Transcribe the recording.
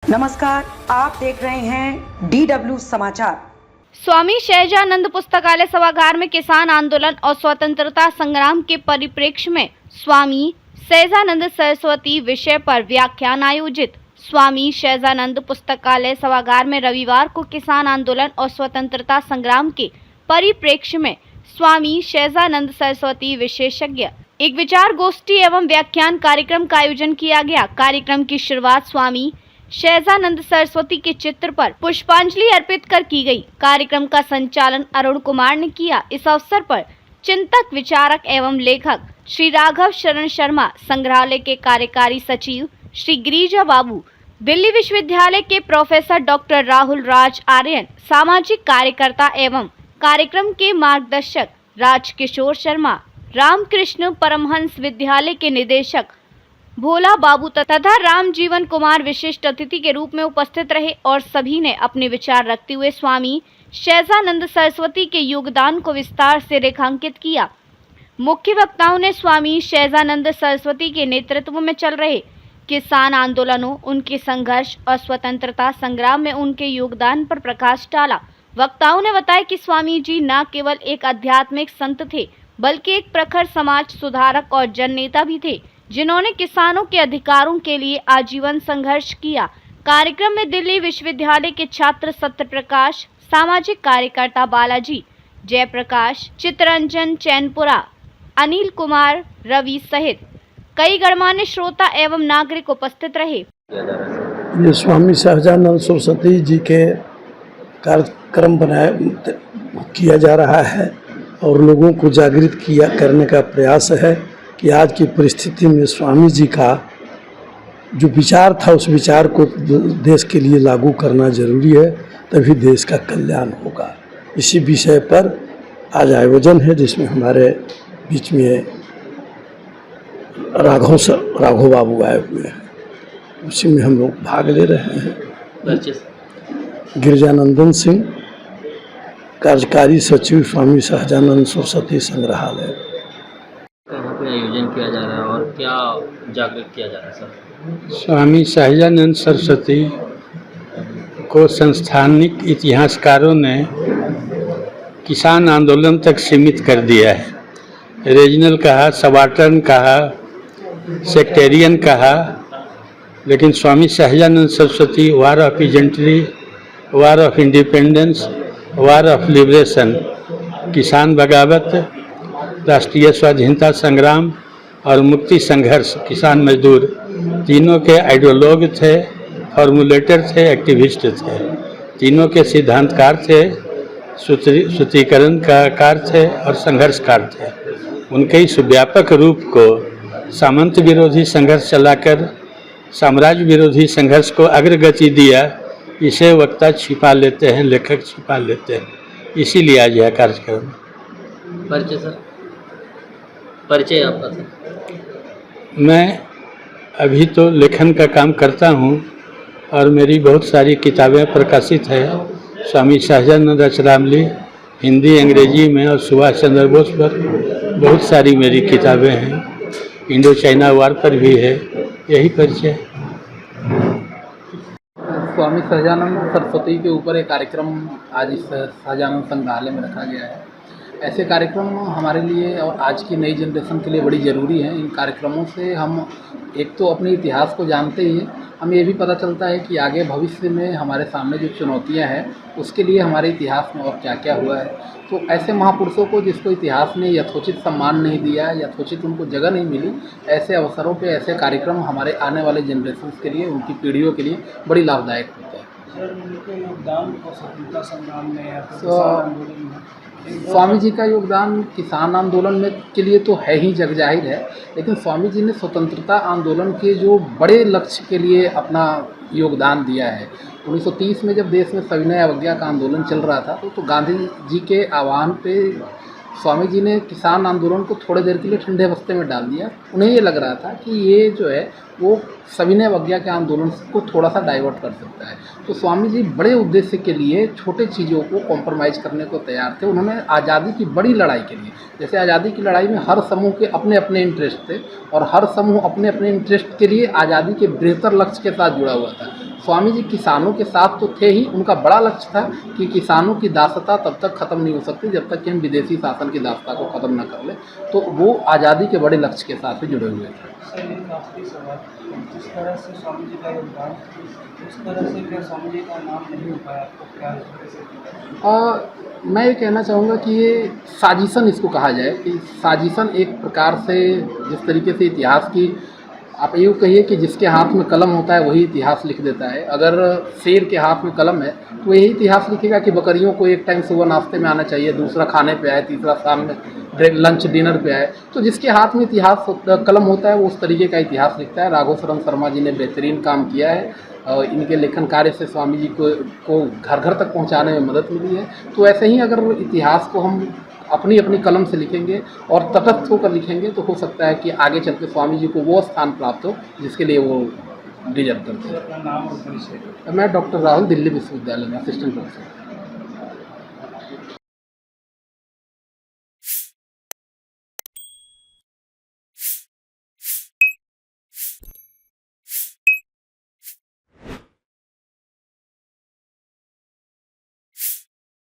नमस्कार, आप देख रहे हैं DW समाचार। स्वामी सहजानंद पुस्तकालय सभागार में किसान आंदोलन और स्वतंत्रता संग्राम के परिप्रेक्ष्य में स्वामी सहजानंद सरस्वती विषय पर व्याख्यान आयोजित। स्वामी सहजानंद पुस्तकालय सभागार में रविवार को किसान आंदोलन और स्वतंत्रता संग्राम के परिप्रेक्ष्य में स्वामी सहजानंद सरस्वती विशेषज्ञ एक विचार गोष्ठी एवं व्याख्यान कार्यक्रम का आयोजन किया गया। कार्यक्रम की शुरुआत स्वामी सहजानंद सरस्वती के चित्र पर पुष्पांजलि अर्पित कर की गई। कार्यक्रम का संचालन अरुण कुमार ने किया। इस अवसर पर चिंतक, विचारक एवं लेखक श्री राघव शरण शर्मा, संग्रहालय के कार्यकारी सचिव श्री गिरिजा बाबू, दिल्ली विश्वविद्यालय के प्रोफेसर डॉक्टर राहुल राज आर्यन, सामाजिक कार्यकर्ता एवं कार्यक्रम के मार्गदर्शक राजकिशोर शर्मा, रामकृष्ण परमहंस विद्यालय के निदेशक भोला बाबू तथा राम जीवन कुमार विशिष्ट अतिथि के रूप में उपस्थित रहे और सभी ने अपने विचार रखते हुए स्वामी सहजानंद सरस्वती के योगदान को विस्तार से रेखांकित किया। मुख्य वक्ताओं ने स्वामी सहजानंद सरस्वती के नेतृत्व में चल रहे किसान आंदोलनों, उनके संघर्ष और स्वतंत्रता संग्राम में उनके योगदान पर प्रकाश डाला। वक्ताओं ने बताया कि स्वामी जी न केवल एक आध्यात्मिक संत थे, बल्कि एक प्रखर समाज सुधारक और जननेता भी थे, जिन्होंने किसानों के अधिकारों के लिए आजीवन संघर्ष किया। कार्यक्रम में दिल्ली विश्वविद्यालय के छात्र सत्यप्रकाश, सामाजिक कार्यकर्ता बालाजी जयप्रकाश, चित्रंजन चैनपुरा, अनिल कुमार, रवि सहित कई गणमान्य श्रोता एवं नागरिक उपस्थित रहे। ये स्वामी सहजानंद सरस्वती जी के कार्यक्रम किया जा रहा है और लोगों को जागृत करने का प्रयास है कि आज की परिस्थिति में स्वामी जी का जो विचार था, उस विचार को देश के लिए लागू करना जरूरी है, तभी देश का कल्याण होगा। इसी विषय पर आज आयोजन है, जिसमें हमारे बीच में राघव बाबू आए हुए हैं। उसी में हम लोग भाग ले रहे हैं। गिरिजानंदन सिंह, कार्यकारी सचिव, स्वामी सहजानंद सरस्वती संग्रहालय। आयोजन किया जा रहा है और क्या जागृत किया जा रहा है सर? स्वामी सहजानंद सरस्वती को संस्थानिक इतिहासकारों ने किसान आंदोलन तक सीमित कर दिया है। रीजनल कहा, सबाल्टर्न कहा, सेक्टेरियन कहा, लेकिन Swami Sahajanand Saraswati war of peasantry, war of independence, war of liberation, किसान बगावत, राष्ट्रीय स्वाधीनता संग्राम और मुक्ति संघर्ष, किसान मजदूर, तीनों के आइडियोलॉग थे, फॉर्मुलेटर थे, एक्टिविस्ट थे, तीनों के सिद्धांतकार थे, सूत्रीकरण कार थे और संघर्षकार थे। उनके इस व्यापक रूप को सामंत विरोधी संघर्ष चलाकर साम्राज्य विरोधी संघर्ष को अग्रगति दिया, इसे वक्ता छिपा लेते हैं, लेखक छिपा लेते हैं। इसीलिए आज यह कार्यक्रम। परिचय आपका सर? मैं अभी तो लेखन का काम करता हूँ और मेरी बहुत सारी किताबें प्रकाशित है। स्वामी सहजानंद रचनावली हिंदी, अंग्रेजी में और सुभाष चंद्र बोस पर बहुत सारी मेरी किताबें हैं। इंडो चाइना वार पर भी है। यही परिचय। स्वामी सहजानंद सरस्वती के ऊपर एक कार्यक्रम आज इस सहजानंद संग्रहालय में रखा गया है। ऐसे कार्यक्रम हमारे लिए और आज की नई जनरेशन के लिए बड़ी ज़रूरी हैं। इन कार्यक्रमों से हम एक तो अपने इतिहास को जानते ही हैं, हमें ये भी पता चलता है कि आगे भविष्य में हमारे सामने जो चुनौतियां हैं, उसके लिए हमारे इतिहास में और क्या क्या हुआ है। तो ऐसे महापुरुषों को जिसको इतिहास ने यथोचित सम्मान नहीं दिया, यथोचित उनको जगह नहीं मिली, ऐसे अवसरों पे ऐसे कार्यक्रम हमारे आने वाले जनरेशन के लिए, उनकी पीढ़ियों के लिए बड़ी लाभदायक होते हैं। स्वामी जी का योगदान किसान आंदोलन में के लिए तो है ही, जग जाहिर है, लेकिन स्वामी जी ने स्वतंत्रता आंदोलन के जो बड़े लक्ष्य के लिए अपना योगदान दिया है। 1930 में जब देश में सविनय अवज्ञा का आंदोलन चल रहा था, तो गांधी जी के आह्वान पे स्वामी जी ने किसान आंदोलन को थोड़ी देर के लिए ठंडे बस्ते में डाल दिया। उन्हें ये लग रहा था कि ये जो है वो सविनय अवज्ञा के आंदोलन को थोड़ा सा डाइवर्ट कर सकता है। तो स्वामी जी बड़े उद्देश्य के लिए छोटे चीज़ों को कॉम्प्रोमाइज़ करने को तैयार थे। उन्होंने आज़ादी की बड़ी लड़ाई के लिए, जैसे आज़ादी की लड़ाई में हर समूह के अपने अपने इंटरेस्ट थे और हर समूह अपने अपने इंटरेस्ट के लिए आज़ादी के बेहतर लक्ष्य के साथ जुड़ा हुआ था। स्वामी जी किसानों के साथ तो थे ही, उनका बड़ा लक्ष्य था कि किसानों की दासता तब तक ख़त्म नहीं हो सकती जब तक कि हम विदेशी शासन की दासता को ख़त्म न कर लें। तो वो आज़ादी के बड़े लक्ष्य के साथ भी जुड़े हुए थे। सर, एक आखिरी सवाल, जिस तरह से स्वामी जी का योगदान, उस तरह से क्या स्वामी जी का नाम नहीं हो पाया, आपको क्या? मैं ये कहना चाहूँगा कि ये साजिशन इसको कहा जाए कि साजिशन एक प्रकार से जिस तरीके से इतिहास की, आप यूँ कहिए कि जिसके हाथ में कलम होता है वही इतिहास लिख देता है। अगर शेर के हाथ में कलम है तो यही इतिहास लिखेगा कि बकरियों को एक टाइम सुबह नाश्ते में आना चाहिए, दूसरा खाने पे आए, तीसरा शाम में लंच डिनर पे आए। तो जिसके हाथ में इतिहास कलम होता है वो उस तरीके का इतिहास लिखता है। राघव शरण शर्मा जी ने बेहतरीन काम किया है और इनके लेखन कार्य से स्वामी जी को घर घर तक पहुंचाने में मदद मिली है। तो ऐसे ही अगर इतिहास को हम अपनी अपनी कलम से लिखेंगे और तटस्थ होकर लिखेंगे तो हो सकता है कि आगे चल के स्वामी जी को वो स्थान प्राप्त हो जिसके लिए वो डिजर्व करते हैं। अपना नाम और परिचय? मैं डॉक्टर राहुल, दिल्ली विश्वविद्यालय में असिस्टेंट प्रोफेसर।